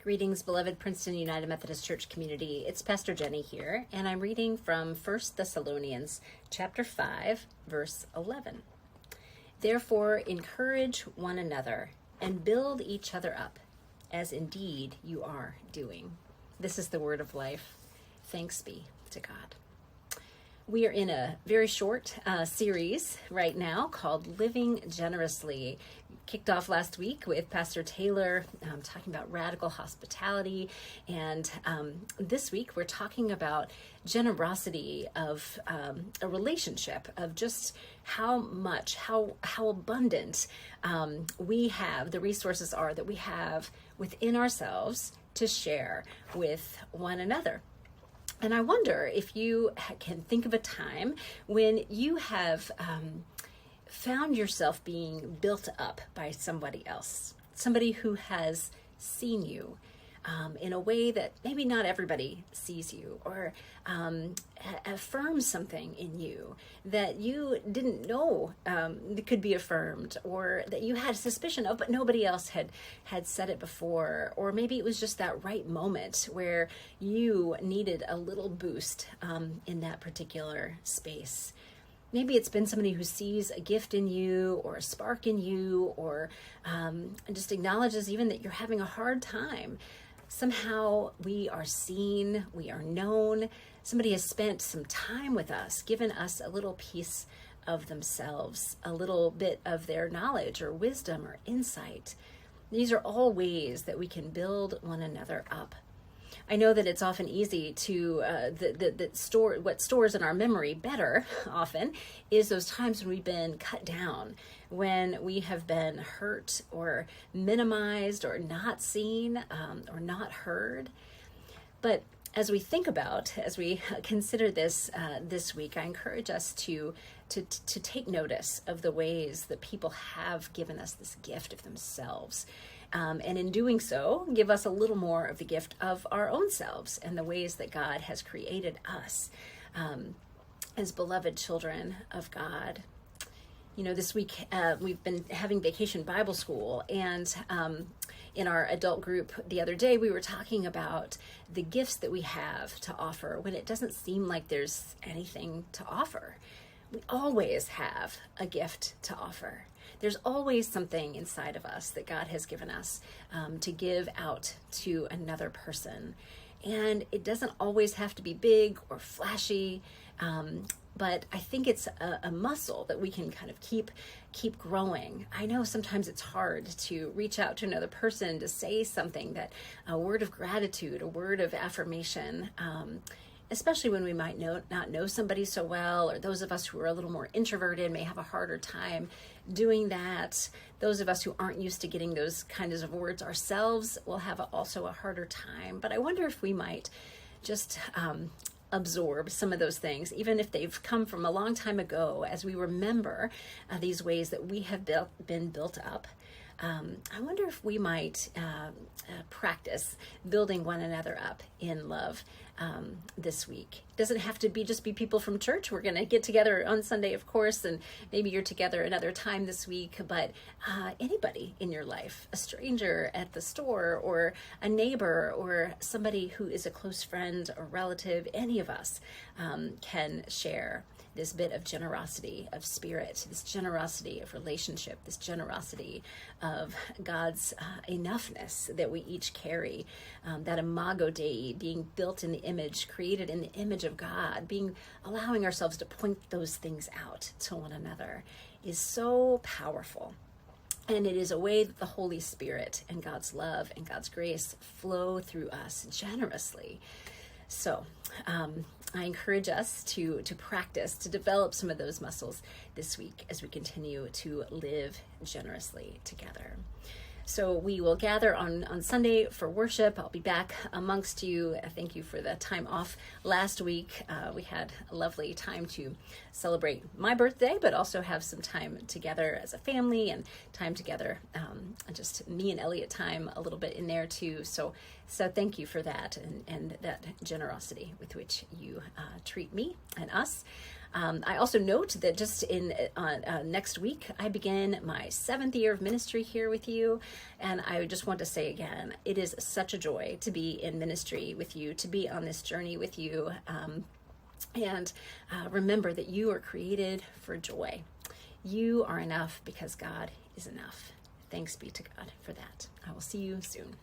Greetings, beloved Princeton United Methodist Church community. It's Pastor Jenny here, and I'm reading from 1 Thessalonians chapter 5, verse 11. Therefore, encourage one another and build each other up, as indeed you are doing. This is the word of life. Thanks be to God. We are in a very short series right now called Living Generously. Kicked off last week with Pastor Taylor talking about radical hospitality, and this week we're talking about generosity of a relationship, of just how much, how abundant we have, the resources are that we have within ourselves to share with one another. And I wonder if you can think of a time when you have found yourself being built up by somebody else, somebody who has seen you in a way that maybe not everybody sees you, or affirms something in you that you didn't know could be affirmed, or that you had suspicion of, but nobody else had said it before. Or maybe it was just that right moment where you needed a little boost in that particular space. Maybe it's been somebody who sees a gift in you, or a spark in you, or just acknowledges even that you're having a hard time. Somehow we are seen, we are known. Somebody has spent some time with us, given us a little piece of themselves, a little bit of their knowledge or wisdom or insight. These are all ways that we can build one another up. I know that it's often easy to what stores in our memory better often is those times when we've been cut down, when we have been hurt or minimized or not seen or not heard. But as we consider this this week, I encourage us to take notice of the ways that people have given us this gift of themselves. And in doing so, give us a little more of the gift of our own selves and the ways that God has created us as beloved children of God. You know, this week we've been having Vacation Bible School, and in our adult group the other day, we were talking about the gifts that we have to offer when it doesn't seem like there's anything to offer. We always have a gift to offer. There's always something inside of us that God has given us to give out to another person. And it doesn't always have to be big or flashy, but I think it's a muscle that we can kind of keep growing. I know sometimes it's hard to reach out to another person to say something, that a word of gratitude, a word of affirmation, especially when we might not know somebody so well, or those of us who are a little more introverted may have a harder time doing that. Those of us who aren't used to getting those kinds of words ourselves will have also a harder time. But I wonder if we might just absorb some of those things, even if they've come from a long time ago, as we remember these ways that we have been built up. I wonder if we might practice building one another up in love this week. It doesn't have to just be people from church. We're going to get together on Sunday, of course, and maybe you're together another time this week, but anybody in your life, a stranger at the store, or a neighbor, or somebody who is a close friend or relative, any of us can share this bit of generosity of spirit, this generosity of relationship, this generosity of God's enoughness that we each carry, that imago Dei, being built in the image, created in the image of God, allowing ourselves to point those things out to one another is so powerful. And it is a way that the Holy Spirit and God's love and God's grace flow through us generously. So I encourage us to practice, to develop some of those muscles this week as we continue to live generously together. So we will gather on Sunday for worship. I'll be back amongst you. Thank you for the time off last week. We had a lovely time to celebrate my birthday, but also have some time together as a family, and time together, just me and Elliot time a little bit in there too. So thank you for that, and that generosity with which you treat me and us. I also note that just in next week, I begin my 7th year of ministry here with you. And I just want to say again, it is such a joy to be in ministry with you, to be on this journey with you. And remember that you are created for joy. You are enough because God is enough. Thanks be to God for that. I will see you soon.